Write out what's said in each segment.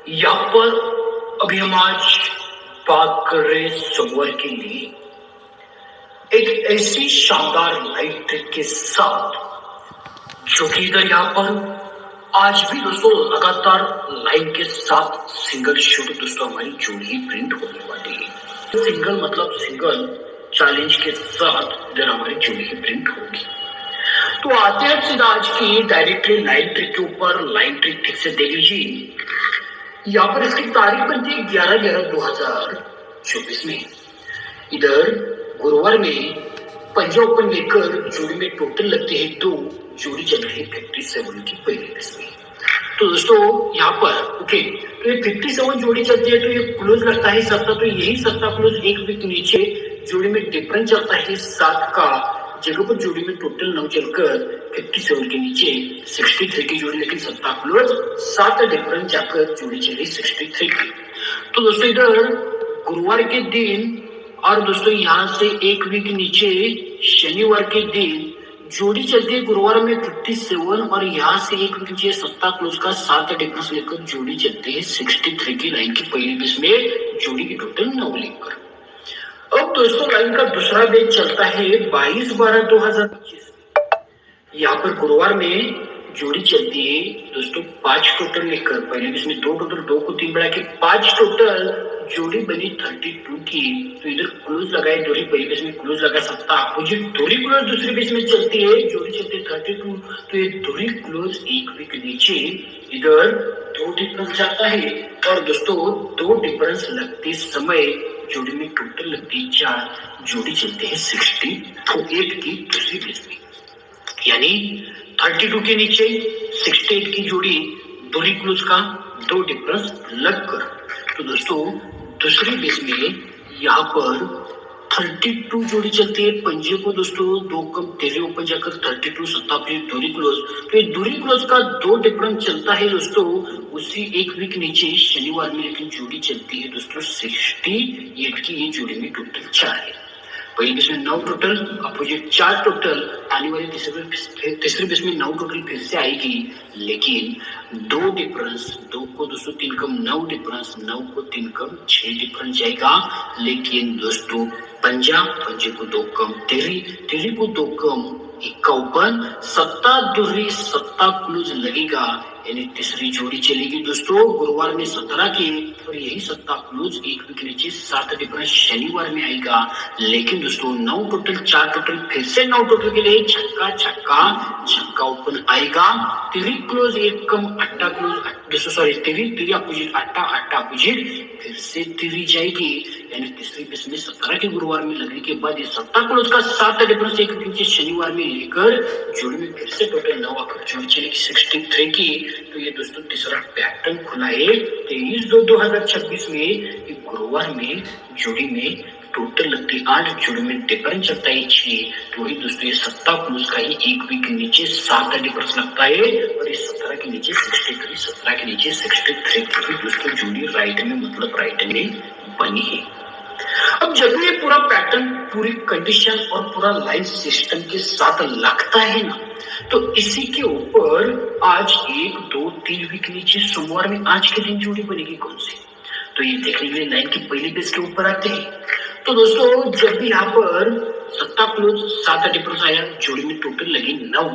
यहाँ पर अभी हम आज बात कर रहे सोमवार के लिए एक ऐसी शानदार लाइव ट्रिक के साथ जो कि इधर यहाँ पर आज भी दोस्तों लगातार लाइन के साथ सिंगल शूट दोस्तों हमारी जोड़ी ही प्रिंट होने वाली है। सिंगल मतलब सिंगल चैलेंज के साथ इधर हमारी जोड़ी ही प्रिंट होगी। तो आते हैं सीधा आज की डायरेक्टली लाइन ट्रिक के ऊपर। लाइन ट्रिक ठीक से देख लीजिए। यहाँ पर इसकी तारीख बनती है 11/11/2024 में। इधर गुरुवार में पंजाब ओपन लेकर जोड़ी में टोटल लगते हैं 2, जोड़ी चल रही है 57 की पहली बेस में। तो दोस्तों यहाँ पर ओके, तो ये 57 जोड़ी चलती है तो ये क्लोज लगता है 7, तो यही 7 क्लोज एक वीक नीचे जोड़ी में डिफरेंस चलता है 7 का, जगह पर जोड़ी में टोटल 9 चलकर 57 के नीचे 63 की जोड़ी, लेकिन 7 क्लोज 7 डिफरेंस जाकर जोड़ी चली 63 की। तो दोस्तों इधर गुरुवार के दिन और दोस्तों यहाँ से एक वीक नीचे शनिवार के दिन जोड़ी चलती है गुरुवार में 57 और यहाँ से एक वीक नीचे 7 क्लोज का 7 डिफरेंस लेकर जोड़ी चलती है 63 की लाइन की पहली बेस में, जोड़ी की टोटल 9 लेकर। अब दोस्तों लाइन का दूसरा बेस चलता है 22/12/2025। यहाँ पर गुरुवार में जोड़ी चलती है दोस्तों 5 टोटल लेकर, पहले बेस में 2 टोटल, 2 को 3 बढ़ा के 5 टोटल, जोड़ी बनी 32 की। तो इधर क्लोज लगाए दूरी, पहली बेस में क्लोज लगा 7 अपोजिट दूरी क्लोज दूसरी बेस में चलती है, जोड़ी चलती है 32। तो ये दूरी क्लोज एक वीक नीचे इधर 2 डिफरेंस जाता है और दोस्तों 2 डिफरेंस लगते समय जोड़ी में टोटल लगती है 4, जोड़ी चलते हैं 68 की दूसरी बेस में, यानी 32 के नीचे 68 की जोड़ी दूरी क्लोज का 2 डिफरेंस लगकर। तो दोस्तों दूसरी बेस में यहाँ पर 32 जोड़ी चलती है पंजे को दोस्तों 2 कम 13 ओपन जाकर 32 27 दूरी क्लोज। तो ये दूरी क्लोज का 2 डिफरेंस चलता है दोस्तों उसी एक वीक नीचे शनिवार में, लेकिन जोड़ी चलती है दोस्तों 68 की, ये जोड़ी में टोटल 4 है। पहली बेस में 9 टोटल अपोजिट 4 टोटल, आने वाली तीसरी बेस में 9 टोटल फिर से आएगी, लेकिन 2 डिफरेंस, 2 को दोस्तों 3 कम 9 डिफरेंस, 9 को 3 कम 6 डिफरेंस जाएगा। लेकिन दोस्तों पंजे को 2 कम 13 को 2 कम 51, 7 दूरी 7 क्लोज लगेगा, यानी तीसरी जोड़ी चलेगी दोस्तों गुरुवार में 17 की, और यही 7 क्लोज एक वीक नीचे 7 डिफरेंस शनिवार में आएगा। लेकिन दोस्तों 9 टोटल 4 टोटल फिर से 9 टोटल के लिए छक्का ओपन आएगा, 3 क्लोज 1 कम 8 क्लोज दोस्तों सॉरी 3 अपोजिट 8 अपोजिट फिर से 3 जाएगी, यानी तीसरी बेस में 17 के गुरुवार में लगने के बाद ये 7 क्लोज का 7 डिफरेंस एक वीक नीचे शनिवार में लेकर जोड़ी में फिर से टोटल 9 आकर जोड़ी चलेगी 63 की। तो ये दोस्तों तीसरा पैटर्न खुला है 23/2/2026 में। ये गुरुवार में जोड़ी में टोटल लगती है 8, जोड़ी में डिफरेंस लगता है 6, तो वही दोस्तों ये 7 क्लोज का ही एक वीक के नीचे 7 डिफरेंस लगता है, और ये 17 के नीचे 63, 17 के नीचे 63 की दोस्तों जोड़ी राइट में मतलब राइट में बनी है। अब जब ये पूरा पैटर्न पूरी कंडीशन और पूरा लाइन सिस्टम के साथ लगता है ना, तो इसी के ऊपर आज 1 2 3 वीक नीचे सोमवार में आज के दिन जोड़ी बनेगी कौन सी, तो ये देखने के लिए लाइन की पहली बेस के ऊपर आते हैं। तो दोस्तों जब भी यहाँ पर 7 क्लोज 7 डिफरेंस आया, जोड़ी में टोटल लगी 9,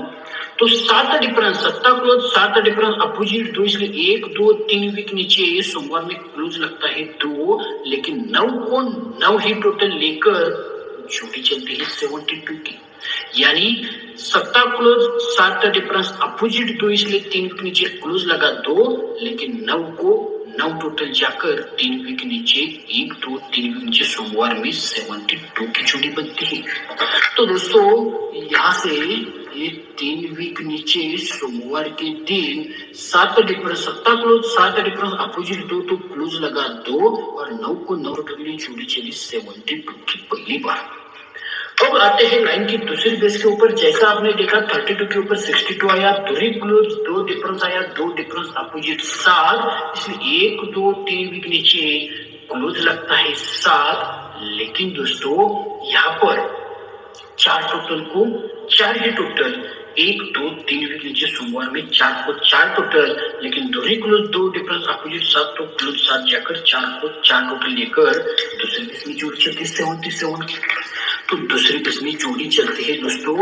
तो 7 डिफरेंस 7 क्लोज 7 डिफरेंस अपोजिट 2, इसलिए 1 2 3 वीक नीचे सोमवार में क्लोज लगता है 2, लेकिन 9 को 9 ही टोटल लेकर जोड़ी चलती है 72 की, यानी 7 क्लोज 7 डिफरेंस अपोजिट 2, इसलिए 3 वीक नीचे क्लोज लगा 2, लेकिन 9 को 9 टोटल जाकर 3 वीक नीचे 1 2 3 वीक नीचे सोमवार में 72 की जोड़ी बनती है। तो दोस्तों यहाँ से ये 3 वीक नीचे सोमवार के दिन 7 डिफरेंस 7 क्लोज 7 डिफरेंस अपोजिट 2, तो क्लोज लगा 2 और 9 को 9 टोटल जोड़ी चली 72 की पहली बार। अब आते हैं लाइन की दूसरी बेस के ऊपर। जैसा आपने देखा 32 के ऊपर 62 आया, दूरी क्लोज 2 डिफरेंस आया, 2 डिफरेंस अपोजिट 7, इसलिए 1 2 3 वीक नीचे क्लोज लगता है 7, लेकिन दोस्तों यहाँ पर 4 टोटल को 4 ही टोटल, 1 2 3 विकेट नीचे सोमवार में 4 को 4 टोटल, लेकिन दोहरी क्लोज 2 डिफरेंस अपोजिट 7 तो क्लोज 7 जाकर 4 को 4 टोटल लेकर दूसरी किस्म जोड़ी चलती है 77 की। तो दूसरी किस्म जोड़ी चलती है दोस्तों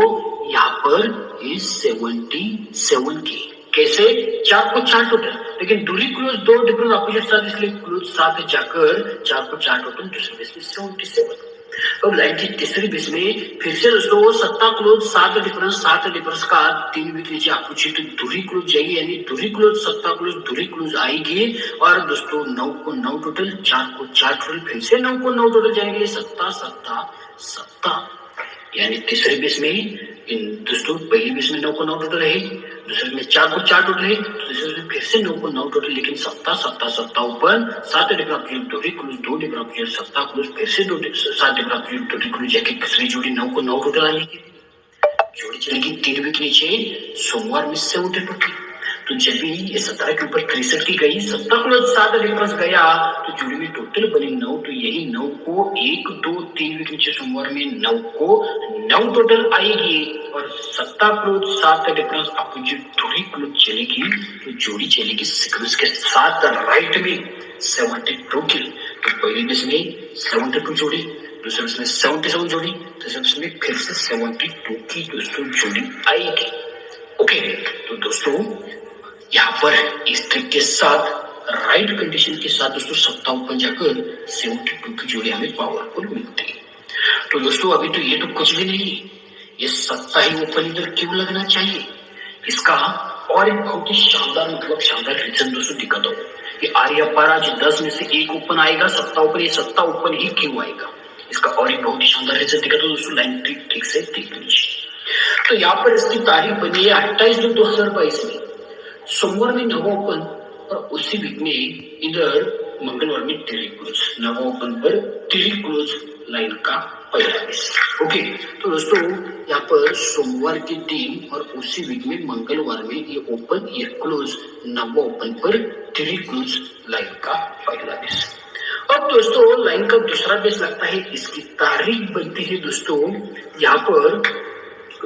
यहाँ पर 77 की। कैसे? 4 को 4 टोटल, लेकिन दूरी क्लोज 2 डिफरेंस अपोजिट 7 इसलिए क्लोज 7 जाकर 4 को 4 टोटल दूसरी बेस में 77। अब लाइन की तीसरी बेस में फिर से दोस्तों 7 क्लोज 7 डिफरेंस का 3 विकेट नीचे अपोजिट दूरी क्लोज जाएगी, यानी दूरी क्लोज 7 क्लोज दूरी क्लोज आएगी और दोस्तों 9 को 9 टोटल 4 को 4 टोटल फिर से 9 को 9 टोटल जाएंगे 7 यानी तीसरी बेस में दोस्तों पहली बेस में 9 को 9 टोटल है, दूसरे में 4 को 4 टोटल है, दूसरे में फिर से 9 को 9 टोटल, लेकिन 7 ओपन 7 डिफरेंस दूरी क्लोज 2 डिफरेंस 7 क्लोज फिर से 7 डिफरेंस दूरी क्लोज जाके तीसरी जोड़ी 9 को 9 टोटल आने की जोड़ी चलेगी 3 विकेट नीचे सोमवार में 72 की। तो जब भी ये 17 के ऊपर 63 की गई 7 क्लोज 7 डिफरेंस गया तो जोड़ी में टोटल बनी 9, तो यही 9 को 1 2 3 विकेट नीचे सोमवार में 9 को 9 टोटल आएगी और 7 क्लोज 7 डिफरेंस अपोजिट दूरी क्लोज चलेगी तो जोड़ी चलेगी सीक्वेंस के साथ राइट में 72 की। तो पहली बेस में 72 जोड़ी, दूसरे बेस में 77 जोड़ी, तीसरे बेस में फिर से 72 की दोस्तों जोड़ी आएगी। ओके, तो दोस्तों यहाँ पर इस ट्रिक के साथ राइट कंडीशन के साथ दोस्तों 7 ओपन जाकर 72 की जोड़ी हमें पावरफुल मिलती है। तो दोस्तों अभी तो ये तो कुछ भी नहीं है, ये 7 ही ओपन इधर क्यों लगना चाहिए, इसका और एक बहुत ही शानदार रीजन दोस्तों दिखाता हूँ कि आर्या पार आज 10 में से 1 ओपन आएगा 7 ओपन, ये 7 ओपन ही क्यों आएगा, इसका और एक बहुत ही शानदार रीजन दिखाता हूँ दोस्तों। लाइन ठीक से देख लीजिए। तो यहाँ पर इसकी तारीख बनी है 28/2/2022 में सोमवार में 9 ओपन और उसी वीक में इधर मंगलवार में 3 क्लोज, 9 ओपन पर 3 क्लोज लाइन का पहला बेस। ओके, तो दोस्तों यहाँ पर सोमवार के दिन और उसी वीक में मंगलवार में ये ओपन ये क्लोज 9 ओपन पर 3 क्लोज लाइन का पहला बेस। अब दोस्तों लाइन का दूसरा बेस लगता है, इसकी तारीख बनती है दोस्तों यहाँ पर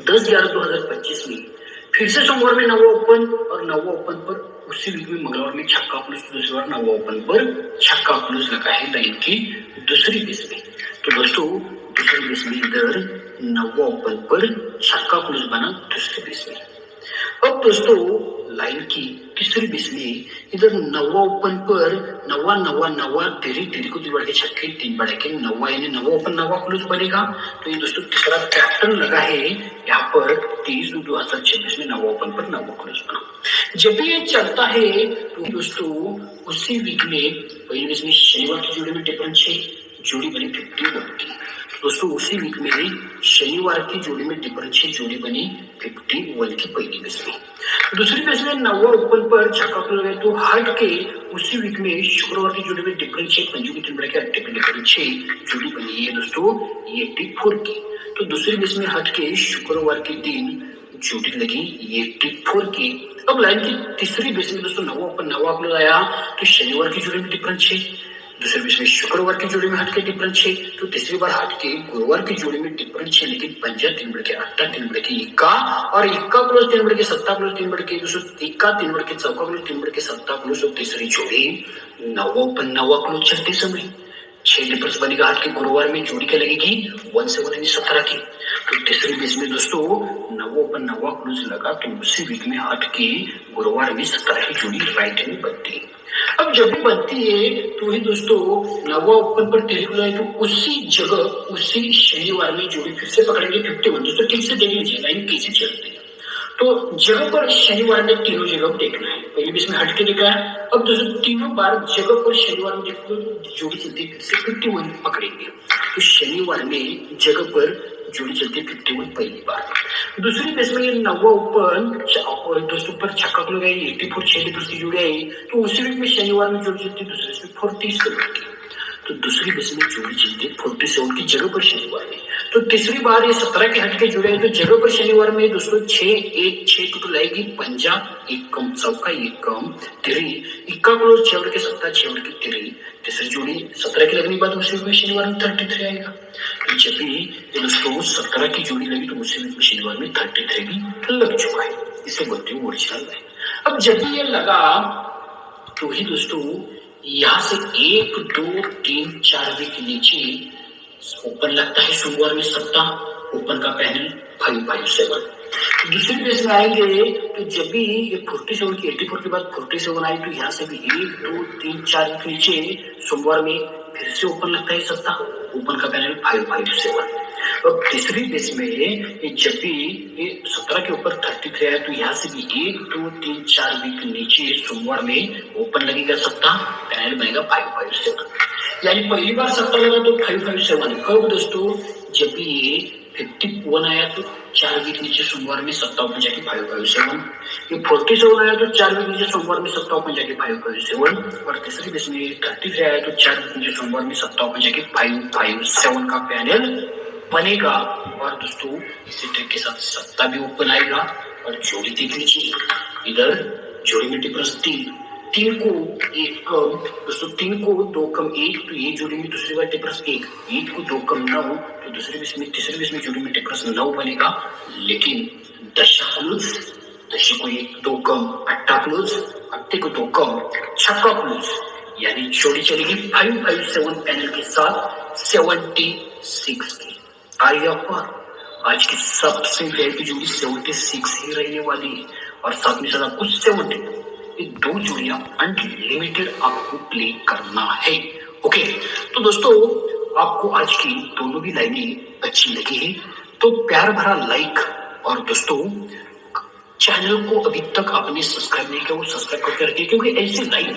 10/11/2025 में फिर से सोमवार में 9 ओपन और 9 ओपन पर उसी वीक में मंगलवार में छक्का क्लोज, दूसरी बार 9 ओपन पर छक्का क्लोज लगा है लाइन की दूसरी बेस में। तो दोस्तों दूसरी बेस में इधर 9 ओपन पर छक्का क्लोज बना दूसरी बेस में। अब दोस्तों लाइन की तीसरी बेस में इधर 9 ओपन पर 9 तेरी को 3 बढ़ के छक्के 3 बढ़ के 9 यानी 9 ओपन 9 क्लोज बनेगा। तो ये दोस्तों तीसरा पैटर्न लगा है यहाँ पर 23/2/2026 में 9 ओपन पर 9 क्लोज बना। जब भी ये चलता है तो दोस्तों उसी वीक में पहली बेस में शनिवार की जोड़ी में डिफरेंस 6 जोड़ी बनी 51 की। दोस्तों उसी वीक में शनिवार की जोड़ी में डिफरेंस 6 जोड़ी बनी 51 की पहली बेस में। दूसरी बेस में 9 ओपन पर छक्का क्लोज है तो हट के उसी वीक में शुक्रवार की जोड़ी में डिफरेंस 6 पंजों की 3 बढ़ के 8 डिफरेंस 6 जोड़ी बनी है दोस्तों 84 की। तो दूसरी बेस में हट के शुक्रवार के दिन जोड़ी लगी 84 की। अब लाइन की तीसरी बेस में दोस्तों 9 ओपन 9 क्लोज आया तो शनिवार की जोड़ी में डिफरेंस 6, दूसरे बेस में शुक्रवार की जोड़ी में हटके डिफरेंस 6, तो तीसरी बार हटके गुरुवार की जोड़ी में डिफरेंस 6 लेकिन 5 3 बढ़ के 8 3 बढ़ के 21 और 21 क्लोज 3 बढ़ के 7 क्लोज 3 बढ़ के दोस्तों 21 3 बढ़ के 14 क्लोज 3 बढ़ के 7 क्लोज। और तीसरी जोड़ी 9 ओपन 9 क्लोज चलते समय 6 डिफरेंस बनेगा हट के गुरुवार में जोड़ी क्या लगेगी 17 यानी 17 की। तो तीसरी बेस में दोस्तों 9 ओपन 9 क्लोज लगा तो उसी वीक में हट के गुरुवार में 17 की जोड़ी राइट में बनती है। अब जब भी बनती है तो ही दोस्तों 9 ओपन पर 3 क्लोज है तो उसी जगह उसी शनिवार में जोड़ी फिर से पकड़ेंगे 51। दोस्तों ठीक से देख लीजिए लाइन कैसे चलती है। तो जगह पर शनिवार में तीनों जगह देखना है, पहले बीच में हट के देखा है। अब दोस्तों तीनों बार जगह पर शनिवार में देखो जोड़ी चलती है फिर से 51 पकड़ेंगे। तो शनिवार में जगह पर जोड़ी चलती है 51 पहली बार। दूसरी बेस में 9 ओपन दोस्तों पर छक्का क्लोज है 84 6 की जोड़ी आई तो उसी वीक में शनिवार में जोड़ी चलती है दूसरे में 40 की। तो दूसरी बेस में जोड़ी चलती है 47 की जगह पर शनिवार में। तो तीसरी बार ये 17 के हट के जुड़े हैं, तो जगह पर शनिवार में दोस्तों 6 टोटल आएगी, पंजा एक कम चौका एक कम तिरी, इक्का क्लोज 6 के 7 6 की तिरी। तीसरी जोड़ी 17 की लगने के बाद उसी में शनिवार में 33 आएगा। तो जब भी दोस्तों 17 की जोड़ी लगी तो उसी में शनिवार में 33 भी लग चुका है। इसे बोलते हैं ओरिजिनल लाइन। अब जब भी ये लगा तो ही दोस्तों यहाँ से 1 2 3 4 वीक के नीचे ओपन लगता है सोमवार में सप्ताह, ओपन का पैनल 557। दूसरी बेस में आएंगे तो जब भी ये 47 की 84 के बाद 47 आई तो यहाँ से भी 1 2 3 4 के नीचे सोमवार में फिर से ओपन लगता है सप्ताह, ओपन का पैनल 557। अब तीसरी बेस में जब भी ये 17 के ऊपर 33 आया तो यहाँ से भी 1 2 3 4 वीक नीचे सोमवार में ओपन लगेगा सप्ताह, पैनल बनेगा 557। यानी पहली बार सप्ताह लगा तो 557। कब दोस्तों? जब भी ये 51 आया तो 4 वीक नीचे सोमवार में सप्ताह ओपन जाके 557। ये 47 आया तो 4 वीक नीचे सोमवार में सप्ताह ओपन जाके 557। और तीसरी बेस में 33 आया तो 4 वीक नीचे सोमवार में सप्ताह ओपन जाके 557 का पैनल बनेगा। और दोस्तों इसी ट्रिक के साथ सप्ताह भी ओपन आएगा। और जोड़ी देख लीजिए, इधर जोड़ी में डिफरेंस 3 को 1 कम, दोस्तों 3 को 2 कम 1, तो ये जोड़ी में दूसरी बार डिफरेंस 1 को 2 कम 9, तो दूसरी बेस में तीसरी बेस में जोड़ी में डिफरेंस 9 बनेगा। लेकिन दशा क्लोज, दशे को 1 2 कम, अट्ठा क्लोज, अट्ठे को 2 कम, छक्का क्लोज, यानी जोड़ी चलेगी 557 पैनल के साथ 76 की। आइए पर आज की सबसे पहली जोड़ी 76 ही रहने वाली है। और साथ में साथ आपको 72 ये 2 जोड़ियां अनलिमिटेड आपको प्ले करना है। ओके, तो दोस्तों आपको आज की दोनों भी लाइनें अच्छी लगी है तो प्यार भरा लाइक, और दोस्तों चैनल को अभी तक आपने सब्सक्राइब नहीं किया वो सब्सक्राइब करके रखिए, क्योंकि ऐसी लाइन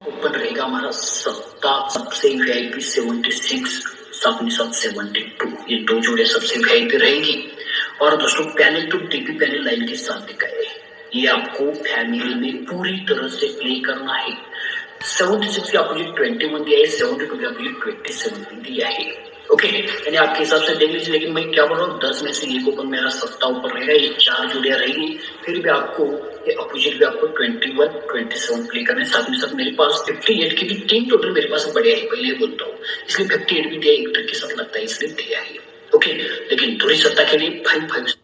ओपन रहेगा हमारा सप्ताह सबसे वीआईपी 76, साथ में साथ 72, ये 2 जोड़े सबसे वीआईपी रहेगी। और दोस्तों panel to TP panel line के साथ दिखाए, ये आपको फैमिली में पूरी तरह से प्ले करना है। 76 के अपोजिट 21 दिया है, 72 के अपोजिट 27 दिया है। ओके, यानी आपके हिसाब से देख लीजिए। लेकिन मैं क्या बोल रहा हूँ, 10 में से एक ओपन मेरा सप्ताह ऊपर रहेगा, ये 4 जोड़ियां रहेगी। फिर भी आपको ये अपोजिट भी आपको 21 27 प्ले करने। साथ में साथ मेरे पास 58 की भी 3 टोटल मेरे पास बढ़िया है, पहले बोलता हूँ, इसलिए 58 भी दिया, एक ट्रिक के साथ लगता है इसलिए दिया है। ओके, लेकिन दूरी सत्ता के लिए 5